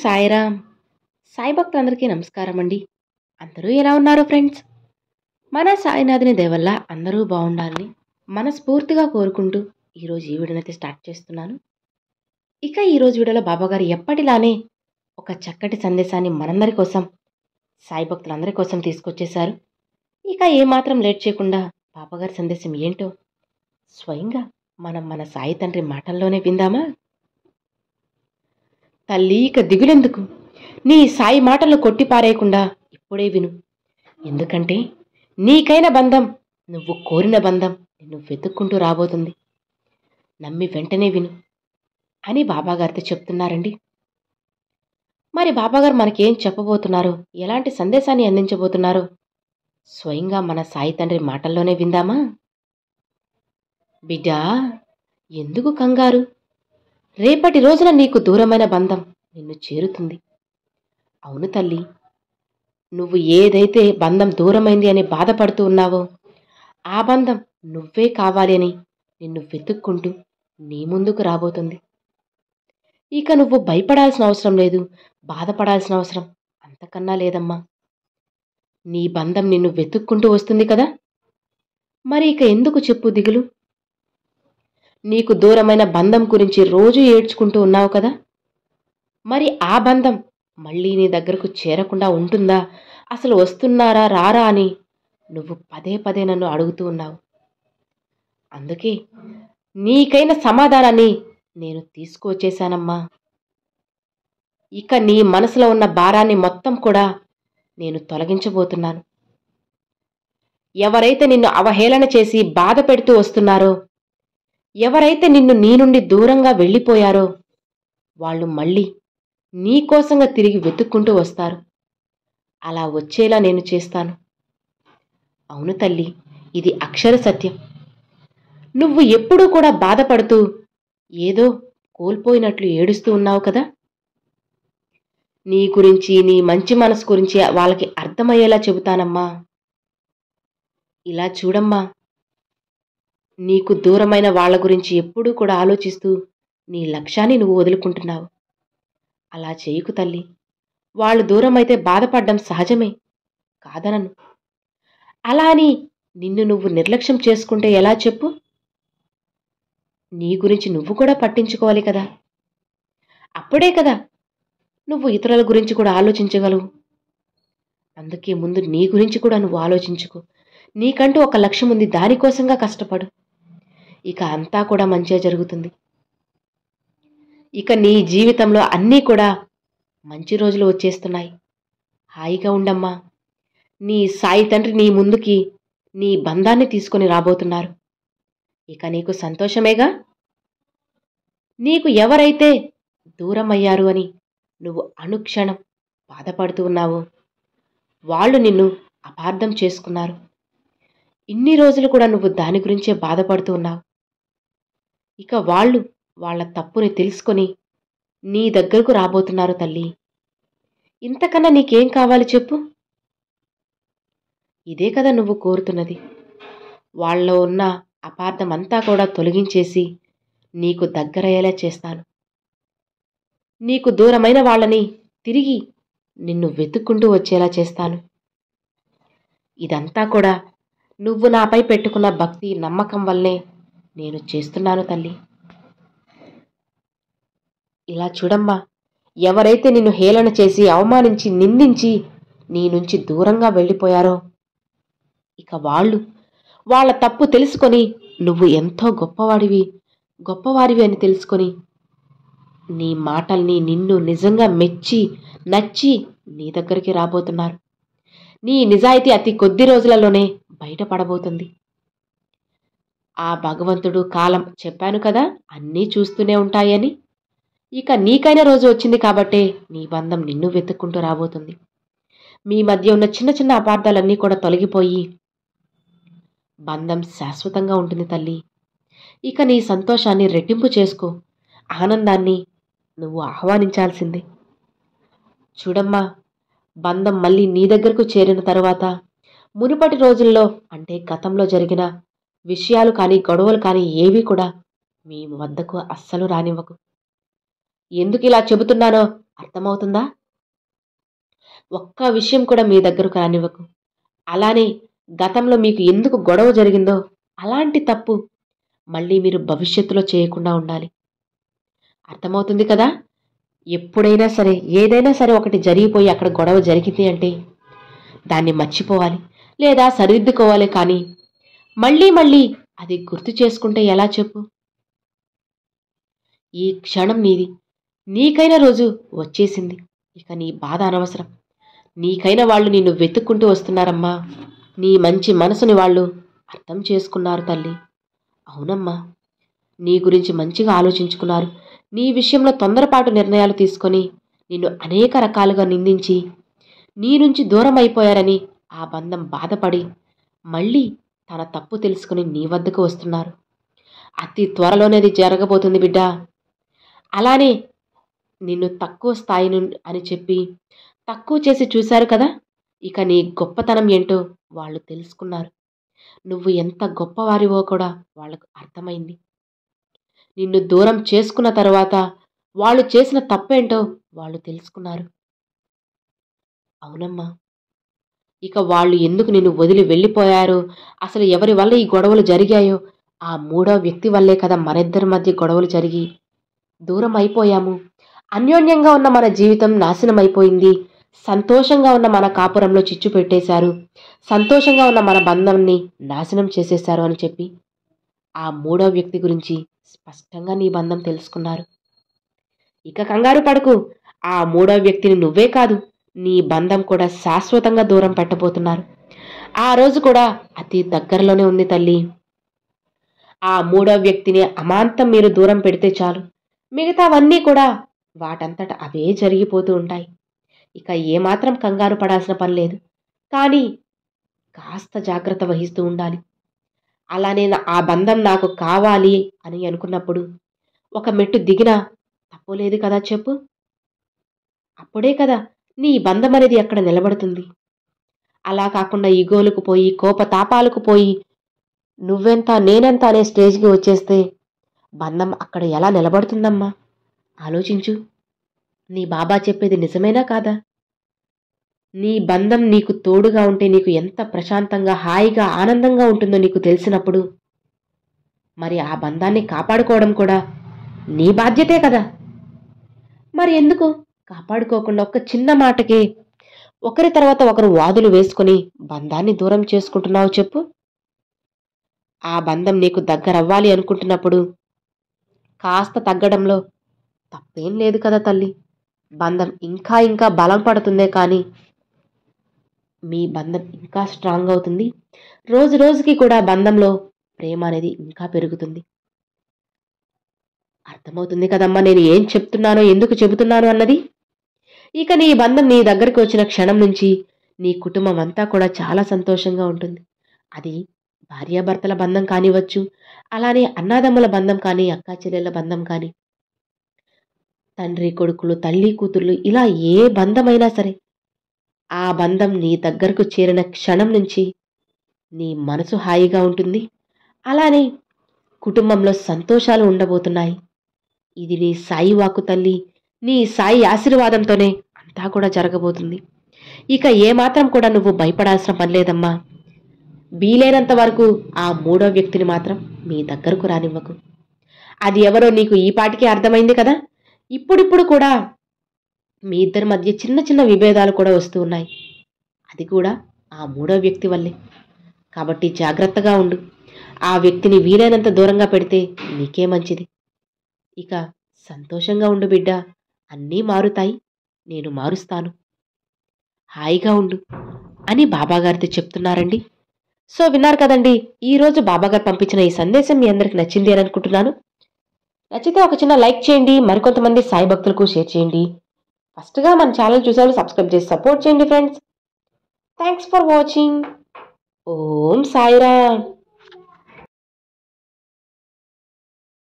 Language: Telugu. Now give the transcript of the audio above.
సాయిరామ్. సాయి భక్తులందరికీ నమస్కారం అండి. అందరూ ఎలా ఉన్నారు ఫ్రెండ్స్? మన సాయినాథుని దయ వల్ల అందరూ బాగుండాలని మనస్ఫూర్తిగా కోరుకుంటూ ఈరోజు ఈ వీడియోనైతే స్టార్ట్ చేస్తున్నాను. ఇక ఈరోజు వీడియోలో బాబాగారు ఎప్పటిలానే ఒక చక్కటి సందేశాన్ని మనందరి కోసం, సాయి భక్తులందరి కోసం తీసుకొచ్చేశారు. ఇక ఏమాత్రం లేట్ చేయకుండా బాబాగారి సందేశం ఏంటో స్వయంగా మన సాయి తండ్రి మాటల్లోనే విందామా? తల్లి, ఇక దిగులెందుకు? నీ సాయి మాటలు కొట్టిపారేయకుండా ఇప్పుడే విను. ఎందుకంటే నీకైన బంధం, నువ్వు కోరిన బంధం నిన్ను వెతుక్కుంటూ రాబోతుంది. నమ్మి వెంటనే విను అని బాబాగారితో చెప్తున్నారండి. మరి బాబాగారు మనకేం చెప్పబోతున్నారో, ఎలాంటి సందేశాన్ని అందించబోతున్నారో స్వయంగా మన సాయి తండ్రి మాటల్లోనే విందామా? బిడ్డా, ఎందుకు కంగారు? రేపటి రోజున నీకు దూరమైన బంధం నిన్ను చేరుతుంది. అవును తల్లి, నువ్వు ఏదైతే బంధం దూరమైంది అని బాధపడుతూ ఉన్నావో, ఆ బంధం నువ్వే కావాలి అని నిన్ను వెతుక్కుంటూ నీ ముందుకు రాబోతుంది. ఇక నువ్వు భయపడాల్సిన అవసరం లేదు, బాధపడాల్సిన అవసరం అంతకన్నా లేదమ్మా. నీ బంధం నిన్ను వెతుక్కుంటూ వస్తుంది కదా. మరి ఇక ఎందుకు చెప్పు దిగులు? నీకు దూరమైన బంధం గురించి రోజు ఏడ్చుకుంటూ ఉన్నావు కదా. మరి ఆ బంధం మళ్ళీ నీ దగ్గరకు చేరకుండా ఉంటుందా? అసలు వస్తున్నారా రారా అని నువ్వు పదే పదే నన్ను అడుగుతూ ఉన్నావు. అందుకే నీకైన సమాధానాన్ని నేను తీసుకువచ్చేశానమ్మా. ఇక నీ మనసులో ఉన్న భారాన్ని మొత్తం కూడా నేను తొలగించబోతున్నాను. ఎవరైతే నిన్ను అవహేళన చేసి బాధ పెడుతూ వస్తున్నారో, ఎవరైతే నిన్ను నీ నుండి దూరంగా వెళ్ళిపోయారో, వాళ్ళు మళ్ళీ నీకోసంగా తిరిగి వెతుక్కుంటూ వస్తారు. అలా వచ్చేలా నేను చేస్తాను. అవును తల్లి, ఇది అక్షర సత్యం. నువ్వు ఎప్పుడూ కూడా బాధపడుతూ ఏదో కోల్పోయినట్లు ఏడుస్తూ ఉన్నావు కదా. నీ గురించి, నీ మంచి మనసు గురించి వాళ్ళకి అర్థమయ్యేలా చెబుతానమ్మా. ఇలా చూడమ్మా, నీకు దూరమైన వాళ్ళ గురించి ఎప్పుడూ కూడా ఆలోచిస్తూ నీ లక్ష్యాన్ని నువ్వు వదులుకుంటున్నావు. అలా చేయకు తల్లి. వాళ్ళు దూరమైతే బాధపడ్డం సహజమే, కాదనను. అలా అని నిన్ను నువ్వు నిర్లక్ష్యం చేసుకుంటే ఎలా చెప్పు? నీ గురించి నువ్వు కూడా పట్టించుకోవాలి కదా. అప్పుడే కదా నువ్వు ఇతరుల గురించి కూడా ఆలోచించగలవు. అందుకే ముందు నీ గురించి కూడా నువ్వు ఆలోచించుకో. నీకంటూ ఒక లక్ష్యం ఉంది, దానికోసంగా కష్టపడు. ఇక అంతా కూడా మంచిగా జరుగుతుంది. ఇక నీ జీవితంలో అన్నీ కూడా మంచి రోజులు వచ్చేస్తున్నాయి. హాయిగా ఉండమ్మా. నీ సాయి తండ్రి నీ ముందుకి నీ బంధాన్ని తీసుకొని రాబోతున్నారు. ఇక నీకు సంతోషమేగా. నీకు ఎవరైతే దూరం అయ్యారు అని నువ్వు అనుక్షణం బాధపడుతూ ఉన్నావో, వాళ్ళు నిన్ను అపార్థం చేసుకున్నారు. ఇన్ని రోజులు కూడా నువ్వు దాని గురించే బాధపడుతూ ఉన్నావు. ఇక వాళ్ళు వాళ్ళ తప్పుని తెలుసుకొని నీ దగ్గరకు రాబోతున్నారు తల్లి. ఇంతకన్నా నీకేం కావాలి చెప్పు? ఇదే కదా నువ్వు కోరుతున్నది. వాళ్ళలో ఉన్న అపార్థం అంతా కూడా తొలగించేసి నీకు దగ్గరయ్యేలా చేస్తాను. నీకు దూరమైన వాళ్ళని తిరిగి నిన్ను వెతుక్కుంటూ వచ్చేలా చేస్తాను. ఇదంతా కూడా నువ్వు నాపై పెట్టుకున్న భక్తి, నమ్మకం వల్లే నేను చేస్తున్నాను తల్లి. ఇలా చూడమ్మా, ఎవరైతే నిన్ను హేళన చేసి, అవమానించి, నిందించి నీ నుంచి దూరంగా వెళ్ళిపోయారో, ఇక వాళ్ళ తప్పు తెలుసుకొని నువ్వు ఎంతో గొప్పవారివి అని తెలుసుకొని నీ మాటల్ని, నిన్ను నిజంగా మెచ్చి నచ్చి నీ దగ్గరికి రాబోతున్నారు. నీ నిజాయితీ అతి కొద్ది రోజులలోనే బయటపడబోతుంది. ఆ భగవంతుడు, కాలం చెప్పాను కదా అన్నీ చూస్తూనే ఉంటాయని. ఇక నీకైన రోజు వచ్చింది కాబట్టే నీ బంధం నిన్ను వెతుక్కుంటూ రాబోతుంది. మీ మధ్య ఉన్న చిన్న చిన్న అపార్థాలన్నీ కూడా తొలగిపోయి బంధం శాశ్వతంగా ఉంటుంది తల్లి. ఇక నీ సంతోషాన్ని రెట్టింపు చేసుకో. ఆనందాన్ని నువ్వు ఆహ్వానించాల్సిందే. చూడమ్మా, బంధం మళ్ళీ నీ దగ్గరకు చేరిన తరువాత మునుపటి రోజుల్లో, అంటే గతంలో జరిగిన విషయాలు కానీ, గొడవలు కానీ ఏవి కూడా మీ వద్దకు అస్సలు రానివ్వకు. ఎందుకు ఇలా చెబుతున్నానో అర్థమవుతుందా? ఒక్క విషయం కూడా మీ దగ్గరకు రానివ్వకు. అలానే గతంలో మీకు ఎందుకు గొడవ జరిగిందో అలాంటి తప్పు మళ్ళీ మీరు భవిష్యత్తులో చేయకుండా ఉండాలి. అర్థమవుతుంది కదా? ఎప్పుడైనా సరే, ఏదైనా సరే ఒకటి జరిగిపోయి అక్కడ గొడవ జరిగింది అంటే దాన్ని మర్చిపోవాలి లేదా సరిదిద్దుకోవాలి. కానీ మళ్ళీ మళ్ళీ అది గుర్తు చేసుకుంటే ఎలా చెప్పు? ఈ క్షణం నీది. నీకైన రోజు వచ్చేసింది. ఇక నీ బాధ అనవసరం. నీకైన వాళ్ళు నిన్ను వెతుక్కుంటూ వస్తున్నారమ్మా. నీ మంచి మనసుని వాళ్ళు అర్థం చేసుకున్నారు తల్లి. అవునమ్మా, నీ గురించి మంచిగా ఆలోచించుకున్నారు. నీ విషయంలో తొందరపాటు నిర్ణయాలు తీసుకొని నిన్ను అనేక రకాలుగా నిందించి నీ నుంచి దూరం అయిపోయారని ఆ బంధం బాధపడి మళ్ళీ తన తప్పు తెలుసుకుని నీ వద్దకు వస్తున్నారు. అతి త్వరలోనే అది జరగబోతుంది బిడ్డ. అలానే నిన్ను తక్కువ స్థాయి అని చెప్పి తక్కువ చేసి చూశారు కదా, ఇక నీ గొప్పతనం ఏంటో వాళ్ళు తెలుసుకున్నారు. నువ్వు ఎంత గొప్పవారివో కూడా వాళ్ళకు అర్థమైంది. నిన్ను దూరం చేసుకున్న తరువాత వాళ్ళు చేసిన తప్పేంటో వాళ్ళు తెలుసుకున్నారు. అవునమ్మా, ఇక వాళ్ళు ఎందుకు నిన్ను వదిలి వెళ్ళిపోయారో, అసలు ఎవరి వల్ల ఈ గొడవలు జరిగాయో ఆ మూడో వ్యక్తి వల్లే కదా మనిద్దరి మధ్య గొడవలు జరిగి దూరం అయిపోయాము. అన్యోన్యంగా ఉన్న మన జీవితం నాశనం అయిపోయింది. సంతోషంగా ఉన్న మన కాపురంలో చిచ్చు పెట్టేశారు. సంతోషంగా ఉన్న మన బంధాన్ని నాశనం చేసేశారు అని చెప్పి ఆ మూడో వ్యక్తి గురించి స్పష్టంగా నీ బంధం తెలుసుకున్నారు. ఇక కంగారు పడకు. ఆ మూడో వ్యక్తిని నువ్వే కాదు, నీ బంధం కూడా శాశ్వతంగా దూరం పెట్టబోతున్నారు. ఆ రోజు కూడా అతి దగ్గరలోనే ఉంది తల్లి. ఆ మూడో వ్యక్తిని అమాంతం మీరు దూరం పెడితే చాలు, మిగతావన్నీ కూడా వాటంతట అవే జరిగిపోతూ ఉంటాయి. ఇక ఏమాత్రం కంగారు పడాల్సిన పని లేదు. కానీ కాస్త జాగ్రత్త వహిస్తూ ఉండాలి. అలానే ఆ బంధం నాకు కావాలి అని అనుకున్నప్పుడు ఒక మెట్టు దిగినా తప్పులేదు కదా చెప్పు. అప్పుడే కదా నీ బంధం అనేది అక్కడ నిలబడుతుంది. అలా కాకుండా ఈగోలకు పోయి కోపతాపాలకు పోయి నువ్వెంత నేనెంత అనే స్టేజ్కి వచ్చేస్తే బంధం అక్కడ ఎలా నిలబడుతుందమ్మా? ఆలోచించు. నీ బాబా చెప్పేది నిజమేనా కాదా? నీ బంధం నీకు తోడుగా ఉంటే నీకు ఎంత ప్రశాంతంగా హాయిగా ఆనందంగా ఉంటుందో నీకు తెలిసినప్పుడు మరి ఆ బంధాన్ని కాపాడుకోవడం కూడా నీ బాధ్యతే కదా. మరి ఎందుకు కాపాడుకోకుండా ఒక్క చిన్న మాటకే ఒకరి తర్వాత ఒకరు వాదులు వేసుకుని బంధాన్ని దూరం చేసుకుంటున్నావు చెప్పు? ఆ బంధం నీకు దగ్గరవ్వాలి అనుకుంటున్నప్పుడు కాస్త తగ్గడంలో తప్పేం లేదు కదా తల్లి. బంధం ఇంకా ఇంకా బలం పడుతుందే కానీ మీ బంధం ఇంకా స్ట్రాంగ్ అవుతుంది. రోజు రోజుకి కూడా బంధంలో ప్రేమ అనేది ఇంకా పెరుగుతుంది. అర్థమవుతుంది కదమ్మా నేను ఏం చెప్తున్నానో, ఎందుకు చెబుతున్నాను అన్నది? ఇక నీ బంధం నీ దగ్గరికి వచ్చిన క్షణం నుంచి నీ కుటుంబం అంతా కూడా చాలా సంతోషంగా ఉంటుంది. అది భార్యాభర్తల బంధం కానివ్వచ్చు, అలానే అన్నాదమ్ముల బంధం కానీ, అక్కా చెల్లెళ్ళ బంధం కానీ, తండ్రి కొడుకులు, తల్లి కూతుర్లు, ఇలా ఏ బంధమైనా సరే ఆ బంధం నీ దగ్గరకు చేరిన క్షణం నుంచి నీ మనసు హాయిగా ఉంటుంది. అలానే కుటుంబంలో సంతోషాలు ఉండబోతున్నాయి. ఇది నీ సాయి వాక్కు తల్లి. నీ సాయి ఆశీర్వాదంతోనే అంతా కూడా జరగబోతుంది. ఇక ఏమాత్రం కూడా నువ్వు భయపడాల్సిన పని లేదమ్మా. వీలైనంత వరకు ఆ మూడో వ్యక్తిని మాత్రం మీ దగ్గరకు రానివ్వకు. అది ఎవరో నీకు ఈ పాటికే అర్థమైంది కదా. ఇప్పుడిప్పుడు కూడా మీ ఇద్దరి మధ్య చిన్న చిన్న విభేదాలు కూడా వస్తూ ఉన్నాయి. అది కూడా ఆ మూడో వ్యక్తి వల్లే. కాబట్టి జాగ్రత్తగా ఉండు. ఆ వ్యక్తిని వీలైనంత దూరంగా పెడితే నీకే మంచిది. ఇక సంతోషంగా ఉండు బిడ్డ. అన్నీ మారుతాయి. నేను మారుస్తాను. హాయిగా ఉండు అని బాబాగారితో చెప్తున్నారండి. సో విన్నారు కదండి, ఈరోజు బాబాగారు పంపించిన ఈ సందేశం మీ అందరికి నచ్చింది అని అనుకుంటున్నాను. నచ్చితే ఒక చిన్న లైక్ చేయండి. మరికొంతమంది సాయి భక్తులకు షేర్ చేయండి. ఫస్ట్గా మన ఛానల్ చూసారు, సబ్స్క్రైబ్ చేసి సపోర్ట్ చేయండి ఫ్రెండ్స్. Thanks for watching. ఓం సాయిరామ్.